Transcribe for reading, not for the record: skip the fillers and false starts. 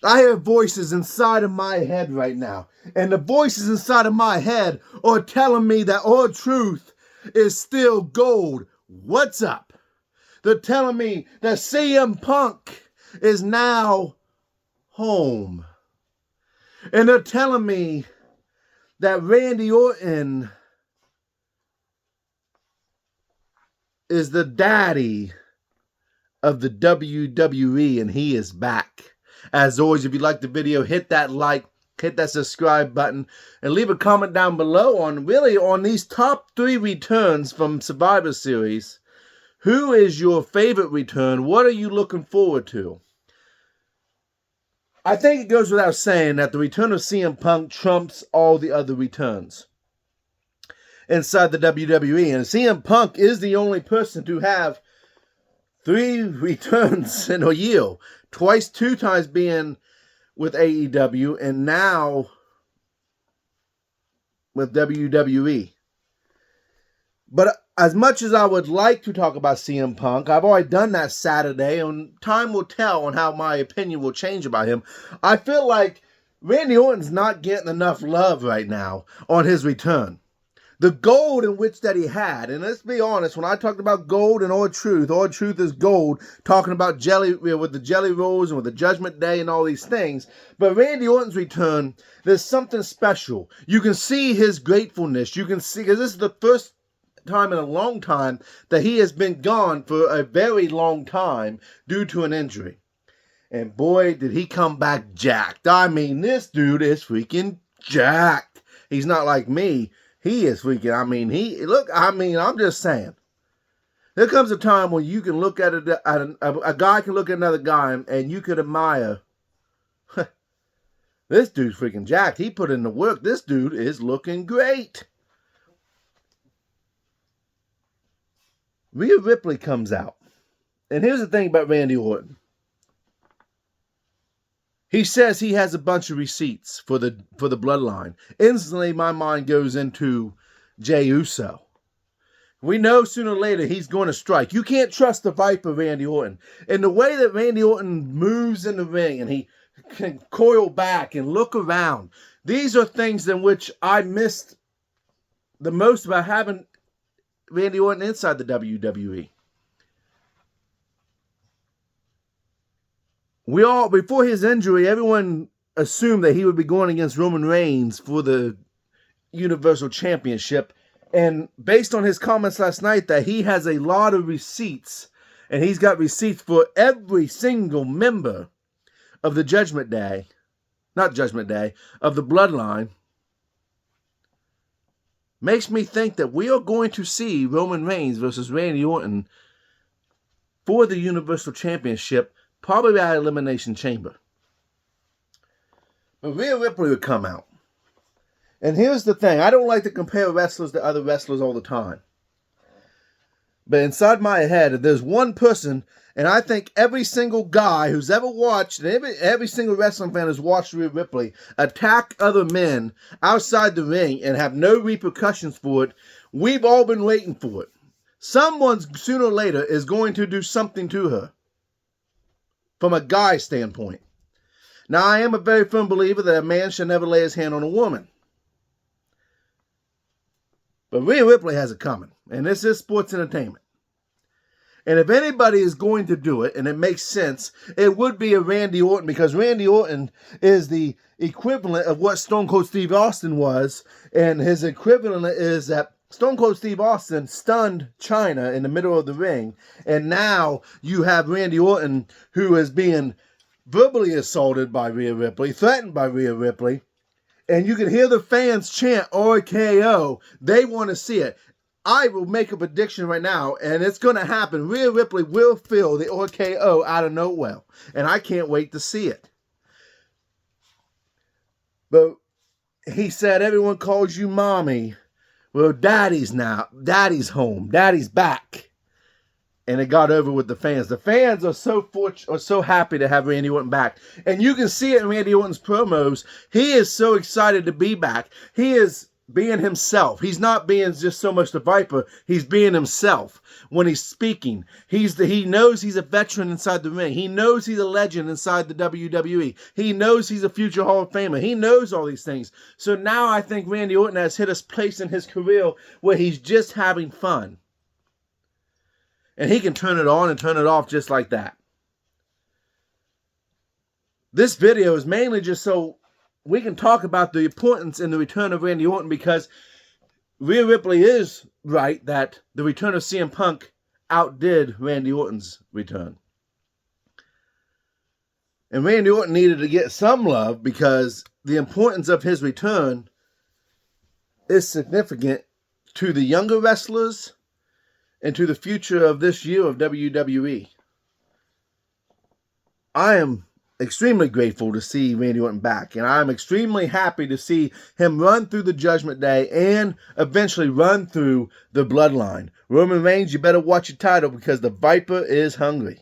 I hear voices inside of my head right now. And the voices inside of my head are telling me that R-Truth is still gold. What's up? They're telling me that CM Punk is now home. And they're telling me that Randy Orton is the daddy of the WWE and he is back. As always, if you like the video, hit that like, hit that subscribe button, and leave a comment down below on these top 3 returns from Survivor Series. Who is your favorite return? What are you looking forward to? I think it goes without saying that the return of CM Punk trumps all the other returns inside the WWE. And CM Punk is the only person to have 3 returns in a year. Twice, 2 times being with AEW, and now with WWE. But as much as I would like to talk about CM Punk, I've already done that Saturday, and time will tell on how my opinion will change about him. I feel like Randy Orton's not getting enough love right now on his return. The gold in which that he had, and let's be honest, when I talked about gold and R-Truth is gold, talking about with the Jelly Rolls and with the Judgment Day and all these things. But Randy Orton's return, there's something special. You can see his gratefulness. You can see, because this is the first time in a long time that he has been gone for a very long time due to an injury. And boy, did he come back jacked. I mean, this dude is freaking jacked. He's not like me. He is freaking, I'm just saying. There comes a time when you can look at a guy can look at another guy and you could admire, this dude's freaking jacked. He put in the work. This dude is looking great. Rhea Ripley comes out. And here's the thing about Randy Orton. He says he has a bunch of receipts for the bloodline. Instantly, my mind goes into Jey Uso. We know sooner or later he's going to strike. You can't trust the Viper, Randy Orton. And the way that Randy Orton moves in the ring and he can coil back and look around, these are things in which I missed the most about having Randy Orton inside the WWE. Before his injury, everyone assumed that he would be going against Roman Reigns for the Universal Championship. And based on his comments last night that he has a lot of receipts, and he's got receipts for every single member of the of the Bloodline, makes me think that we are going to see Roman Reigns versus Randy Orton for the Universal Championship, probably at Elimination Chamber. But Rhea Ripley would come out. And here's the thing. I don't like to compare wrestlers to other wrestlers all the time. But inside my head, if there's one person, and I think every single guy who's ever watched, and every single wrestling fan who's watched Rhea Ripley attack other men outside the ring and have no repercussions for it, we've all been waiting for it. Someone sooner or later is going to do something to her. From a guy's standpoint. Now, I am a very firm believer that a man should never lay his hand on a woman. But Rhea Ripley has it coming. And this is sports entertainment. And if anybody is going to do it, and it makes sense, it would be a Randy Orton, because Randy Orton is the equivalent of what Stone Cold Steve Austin was. And his equivalent is that Stone Cold Steve Austin stunned Chyna in the middle of the ring. And now you have Randy Orton, who is being verbally assaulted by Rhea Ripley, threatened by Rhea Ripley. And you can hear the fans chant RKO. They want to see it. I will make a prediction right now, and it's going to happen. Rhea Ripley will feel the RKO out of nowhere. And I can't wait to see it. But he said, everyone calls you mommy. Well, daddy's home. Daddy's back. And it got over with the fans. The fans are so happy to have Randy Orton back. And you can see it in Randy Orton's promos. He is so excited to be back. He is being himself. He's not being just so much the Viper. He's being himself when he's speaking. He knows he's a veteran inside the ring. He knows he's a legend inside the WWE. He knows he's a future Hall of Famer. He knows all these things. So now I think Randy Orton has hit a place in his career where he's just having fun. And he can turn it on and turn it off just like that. This video is mainly just so we can talk about the importance in the return of Randy Orton, because Rhea Ripley is right that the return of CM Punk outdid Randy Orton's return. And Randy Orton needed to get some love because the importance of his return is significant to the younger wrestlers and to the future of this year of WWE. I am extremely grateful to see Randy Orton back, and I'm extremely happy to see him run through the Judgment Day and eventually run through the Bloodline. Roman Reigns, you better watch your title because the Viper is hungry.